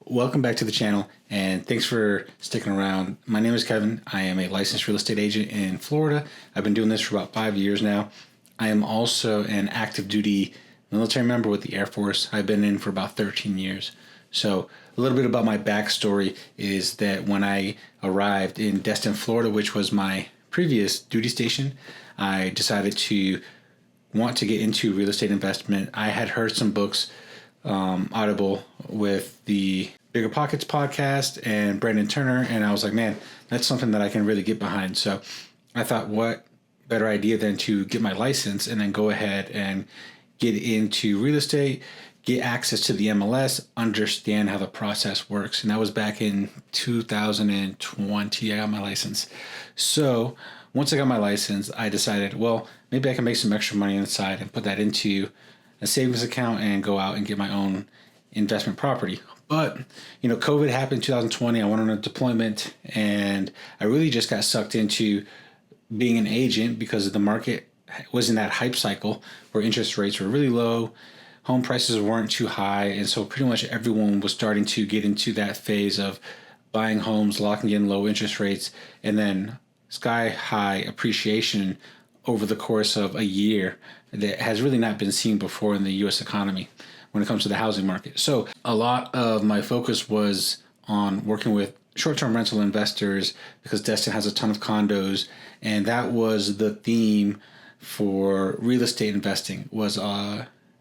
Welcome back to the channel, and thanks for sticking around. My name is Kevin. I am a licensed real estate agent in Florida. I've been doing this for about 5 years now. I am also an active duty military member with the Air Force. I've been in for about 13 years. So a little bit about my backstory is that when I arrived in Destin, Florida, which was my previous duty station, I decided to want to get into real estate investment. I had heard some books, Audible, with the Bigger Pockets podcast and Brandon Turner, and I was like, man, that's something that I can really get behind. So I thought, what better idea than to get my license and then go ahead and get into real estate, get access to the MLS, understand how the process works. And that was back in 2020. I got my license. So once I got my license, I decided, well, maybe I can make some extra money on the side and put that into a savings account and go out and get my own investment property. But, COVID happened in 2020. I went on a deployment and I really just got sucked into being an agent because the market was in that hype cycle where interest rates were really low, home prices weren't too high. And so pretty much everyone was starting to get into that phase of buying homes, locking in low interest rates, and then sky high appreciation over the course of a year that has really not been seen before in the U.S. economy when it comes to the housing market. So a lot of my focus was on working with short-term rental investors because Destin has a ton of condos, and that was the theme for real estate investing was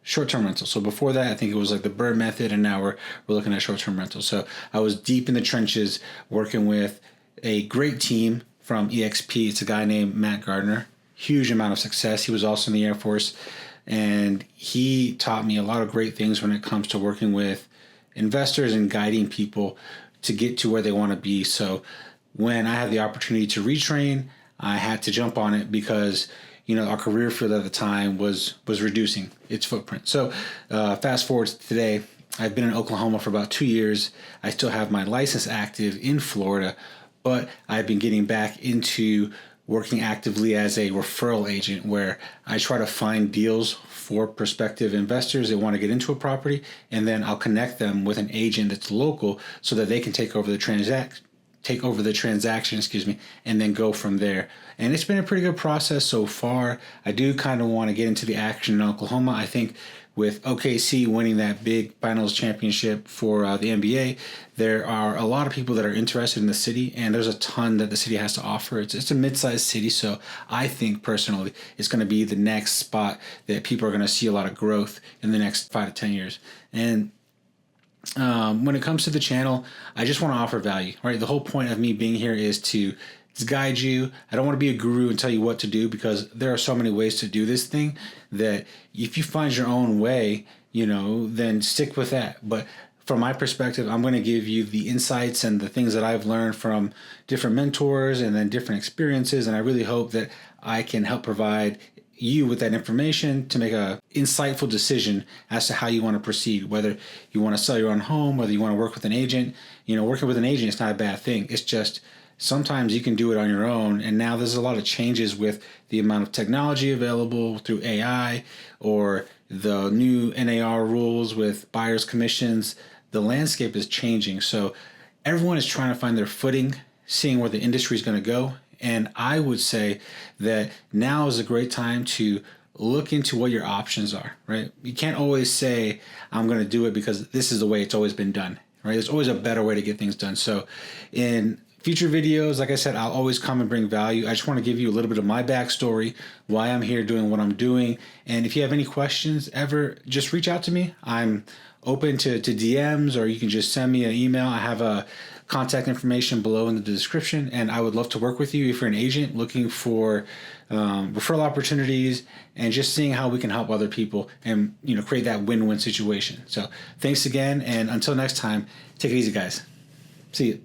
short-term rental. So before that, I think it was like the Bird method, and now we're looking at short-term rental. So I was deep in the trenches working with a great team from EXP. It's a guy named Matt Gardner. Huge amount of success. He was also in the Air Force, and he taught me a lot of great things when it comes to working with investors and guiding people to get to where they want to be. So when I had the opportunity to retrain, I had to jump on it because our career field at the time was reducing its footprint. So fast forward to today, I've been in Oklahoma for about 2 years. I still have my license active in Florida, but I've been getting back into working actively as a referral agent where I try to find deals for prospective investors that want to get into a property, and then I'll connect them with an agent that's local so that they can take over the transaction, and then go from there. And it's been a pretty good process so far. I do kind of want to get into the action in Oklahoma. I think with OKC winning that big finals championship for the NBA, there are a lot of people that are interested in the city, and there's a ton that the city has to offer. It's a mid-sized city, so I think personally it's going to be the next spot that people are going to see a lot of growth in the next 5 to 10 years. And when it comes to the channel, I just want to offer value, right? The whole point of me being here is to guide you. I don't want to be a guru and tell you what to do because there are so many ways to do this thing that if you find your own way, then stick with that. But from my perspective, I'm going to give you the insights and the things that I've learned from different mentors and then different experiences. And I really hope that I can help provide you with that information to make a insightful decision as to how you want to proceed, whether you want to sell your own home, whether you want to work with an agent. Working with an agent is not a bad thing. It's just sometimes you can do it on your own. And now there's a lot of changes with the amount of technology available through AI or the new NAR rules with buyer's commissions. The landscape is changing. So everyone is trying to find their footing, seeing where the industry is going to go. And I would say that now is a great time to look into what your options are, right? You can't always say, I'm going to do it because this is the way it's always been done, right? There's always a better way to get things done. So in future videos, like I said, I'll always come and bring value. I just want to give you a little bit of my backstory, why I'm here doing what I'm doing. And if you have any questions ever, just reach out to me. I'm open to DMs, or you can just send me an email. I have a contact information below in the description, and I would love to work with you if you're an agent looking for referral opportunities and just seeing how we can help other people and create that win-win situation. So thanks again, and until next time, take it easy, guys. See you.